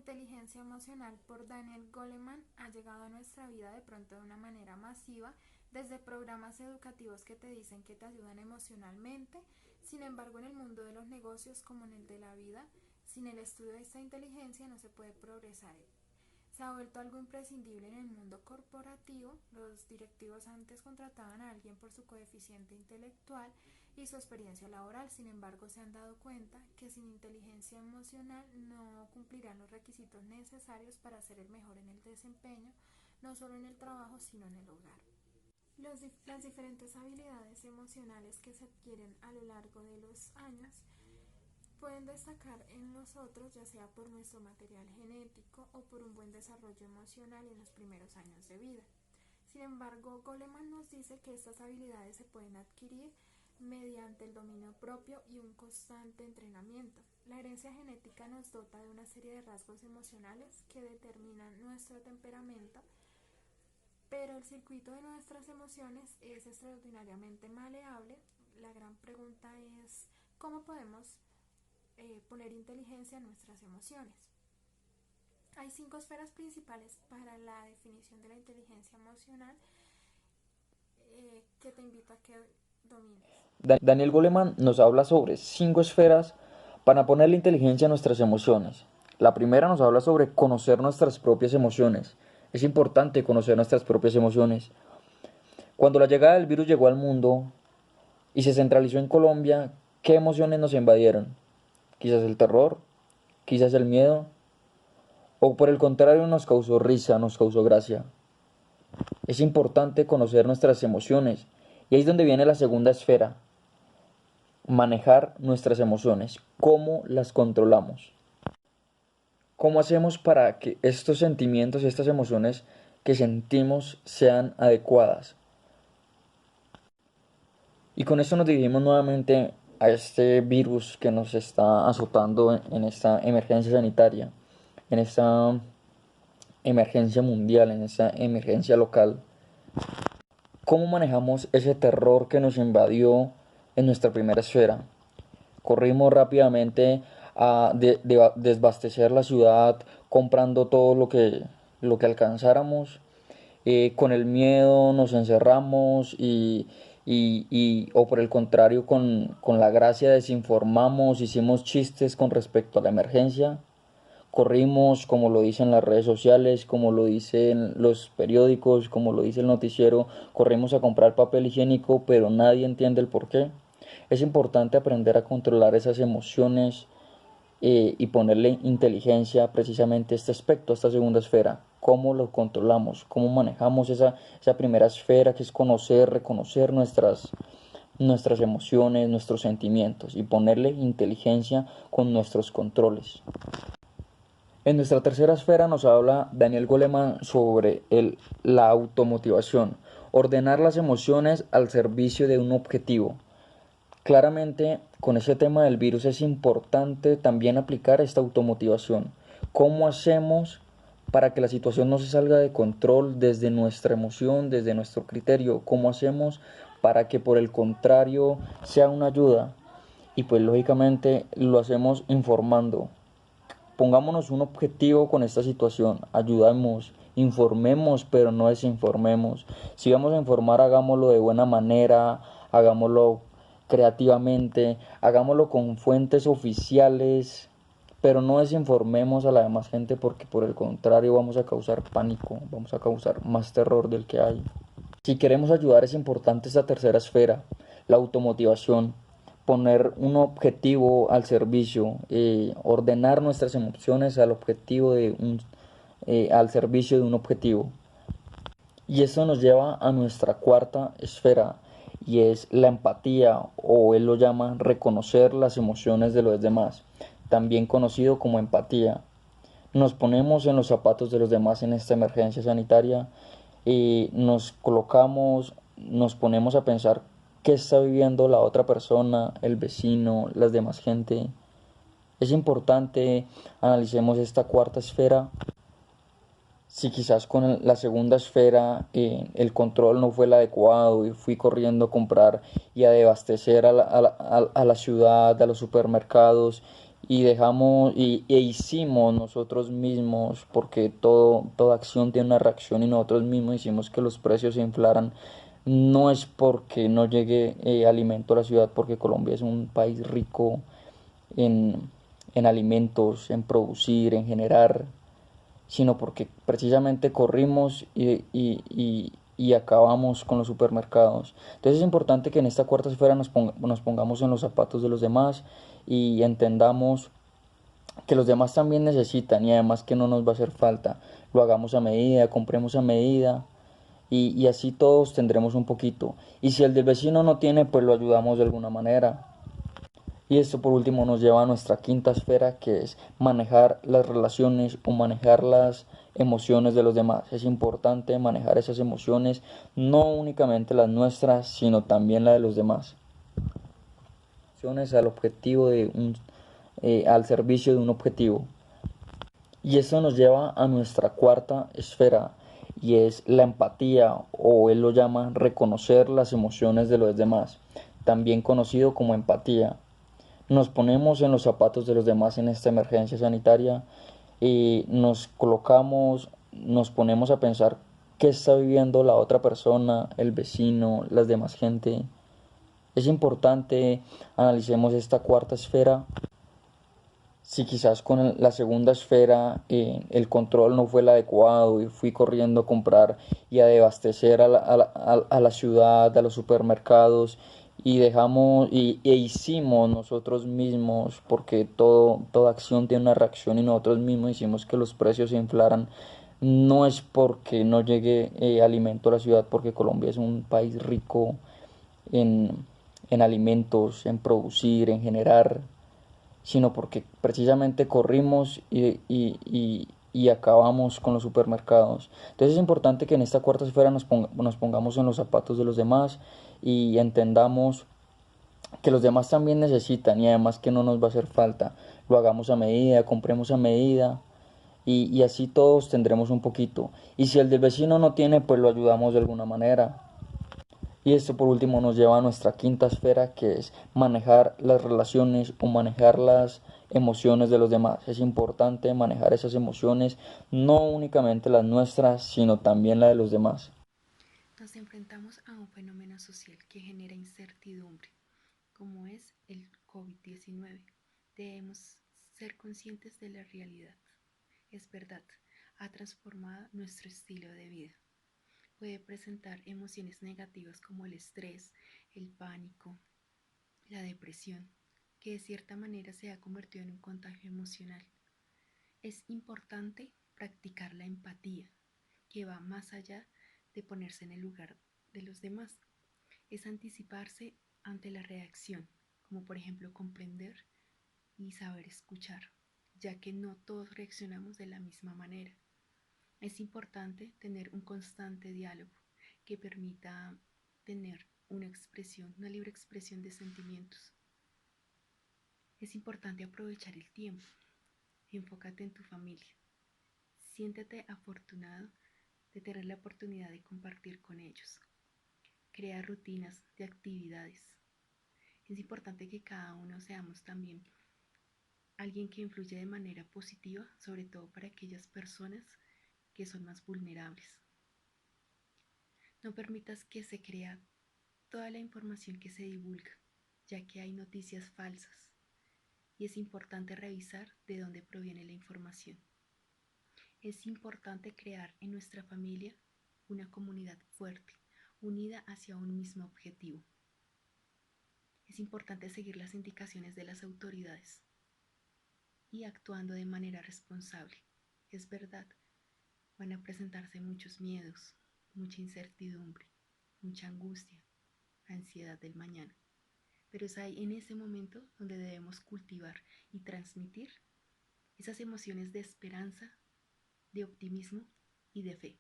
inteligencia emocional por Daniel Goleman ha llegado a nuestra vida de pronto de una manera masiva, desde programas educativos que te dicen que te ayudan emocionalmente. Sin embargo, en el mundo de los negocios como en el de la vida, sin el estudio de esta inteligencia no se puede progresar. Se ha vuelto algo imprescindible en el mundo corporativo. Los directivos antes contrataban a alguien por su coeficiente intelectual y su experiencia laboral. Sin embargo, se han dado cuenta que sin inteligencia emocional no cumplirán los requisitos necesarios para ser el mejor en el desempeño, no solo en el trabajo, sino en el hogar. Las diferentes habilidades emocionales que se adquieren a lo largo de los años pueden destacar en nosotros, ya sea por nuestro material genético o por un buen desarrollo emocional en los primeros años de vida. Sin embargo, Goleman nos dice que estas habilidades se pueden adquirir mediante el dominio propio y un constante entrenamiento. La herencia genética nos dota de una serie de rasgos emocionales que determinan nuestro temperamento, pero el circuito de nuestras emociones es extraordinariamente maleable. La gran pregunta es cómo podemos poner inteligencia a nuestras emociones. Hay 5 esferas principales para la definición de la inteligencia emocional que te invito a que domines. Daniel Goleman nos habla sobre 5 esferas para poner la inteligencia a nuestras emociones. La primera nos habla sobre conocer nuestras propias emociones. Es importante conocer nuestras propias emociones. Cuando la llegada del virus llegó al mundo y se centralizó en Colombia, ¿qué emociones nos invadieron? Quizás el terror, quizás el miedo, o por el contrario nos causó risa, nos causó gracia. Es importante conocer nuestras emociones y ahí es donde viene la segunda esfera, manejar nuestras emociones, cómo las controlamos. ¿Cómo hacemos para que estos sentimientos y estas emociones que sentimos sean adecuadas? Y con esto nos dirigimos nuevamente a este virus que nos está azotando en esta emergencia sanitaria, en esta emergencia mundial, en esta emergencia local. ¿Cómo manejamos ese terror que nos invadió en nuestra primera esfera? Corrimos rápidamente a desbastecer la ciudad comprando todo lo que alcanzáramos. Con el miedo nos encerramos o por el contrario con la gracia desinformamos, hicimos chistes con respecto a la emergencia. Corrimos, como lo dicen las redes sociales, como lo dicen los periódicos, como lo dice el noticiero, corrimos a comprar papel higiénico, pero nadie entiende el por qué. Es importante aprender a controlar esas emociones y ponerle inteligencia precisamente a este aspecto, a esta segunda esfera. Cómo lo controlamos, cómo manejamos esa primera esfera que es conocer, reconocer nuestras emociones, nuestros sentimientos y ponerle inteligencia con nuestros controles. En nuestra tercera esfera nos habla Daniel Goleman sobre la automotivación, ordenar las emociones al servicio de un objetivo. Claramente, con ese tema del virus es importante también aplicar esta automotivación. ¿Cómo hacemos para que la situación no se salga de control desde nuestra emoción, desde nuestro criterio? ¿Cómo hacemos para que por el contrario sea una ayuda? Y pues lógicamente lo hacemos informando. Pongámonos un objetivo con esta situación, ayudemos, informemos, pero no desinformemos. Si vamos a informar, hagámoslo de buena manera, hagámoslo creativamente, hagámoslo con fuentes oficiales, pero no desinformemos a la demás gente porque por el contrario vamos a causar pánico, vamos a causar más terror del que hay. Si queremos ayudar es importante esta tercera esfera, la automotivación, poner un objetivo al servicio, ordenar nuestras emociones al servicio de un objetivo. Y esto nos lleva a nuestra cuarta esfera y es la empatía, o él lo llama reconocer las emociones de los demás, también conocido como empatía. Nos ponemos en los zapatos de los demás en esta emergencia sanitaria y nos ponemos a pensar qué está viviendo la otra persona, el vecino, las demás gente. Es importante analicemos esta cuarta esfera. Si quizás con la segunda esfera el control no fue el adecuado y fui corriendo a comprar y a debastecer a la ciudad, a los supermercados y e hicimos nosotros mismos, porque toda acción tiene una reacción y nosotros mismos hicimos que los precios se inflaran. No es porque no llegue alimento a la ciudad, porque Colombia es un país rico en, en alimentos, en producir, en generar, sino porque precisamente corrimos y acabamos con los supermercados. Entonces es importante que en esta cuarta esfera nos pongamos en los zapatos de los demás y entendamos que los demás también necesitan y además que no nos va a hacer falta. Lo hagamos a medida, compremos a medida y así todos tendremos un poquito. Y si el del vecino no tiene, pues lo ayudamos de alguna manera. Y esto por último nos lleva a nuestra quinta esfera, que es manejar las relaciones o manejar las emociones de los demás. Es importante manejar esas emociones, no únicamente las nuestras, sino también las de los demás. Al objetivo al servicio de un objetivo. Y eso nos lleva a nuestra cuarta esfera, y es la empatía, o él lo llama reconocer las emociones de los demás, también conocido como empatía. Nos ponemos en los zapatos de los demás en esta emergencia sanitaria y nos ponemos a pensar qué está viviendo la otra persona, el vecino, las demás gente. Es importante analicemos esta cuarta esfera. Si quizás con la segunda esfera el control no fue el adecuado y fui corriendo a comprar y a debastecer a la ciudad, a los supermercados y e hicimos nosotros mismos, porque toda acción tiene una reacción y nosotros mismos hicimos que los precios se inflaran. No es porque no llegue alimento a la ciudad, porque Colombia es un país rico en, en alimentos, en producir, en generar, sino porque precisamente corrimos y acabamos con los supermercados. Entonces es importante que en esta cuarta esfera nos pongamos en los zapatos de los demás y entendamos que los demás también necesitan y además que no nos va a hacer falta. Lo hagamos a medida, compremos a medida y así todos tendremos un poquito. Y si el del vecino no tiene, pues lo ayudamos de alguna manera. Y esto por último nos lleva a nuestra quinta esfera, que es manejar las relaciones o manejar las emociones de los demás. Es importante manejar esas emociones, no únicamente las nuestras, sino también las de los demás. Nos enfrentamos a un fenómeno social que genera incertidumbre, como es el COVID-19. Debemos ser conscientes de la realidad. Es verdad, ha transformado nuestro estilo de vida. Puede presentar emociones negativas como el estrés, el pánico, la depresión, que de cierta manera se ha convertido en un contagio emocional. Es importante practicar la empatía, que va más allá de ponerse en el lugar de los demás. Es anticiparse ante la reacción, como por ejemplo comprender y saber escuchar, ya que no todos reaccionamos de la misma manera. Es importante tener un constante diálogo que permita tener una libre expresión de sentimientos. Es importante aprovechar el tiempo. Enfócate en tu familia. Siéntete afortunado de tener la oportunidad de compartir con ellos. Crea rutinas de actividades. Es importante que cada uno seamos también alguien que influye de manera positiva, sobre todo para aquellas personas que son más vulnerables. No permitas que se crea toda la información que se divulga, ya que hay noticias falsas y es importante revisar de dónde proviene la información. Es importante crear en nuestra familia una comunidad fuerte, unida hacia un mismo objetivo. Es importante seguir las indicaciones de las autoridades y actuando de manera responsable. Es verdad, van a presentarse muchos miedos, mucha incertidumbre, mucha angustia, ansiedad del mañana. Pero es ahí en ese momento donde debemos cultivar y transmitir esas emociones de esperanza, de optimismo y de fe.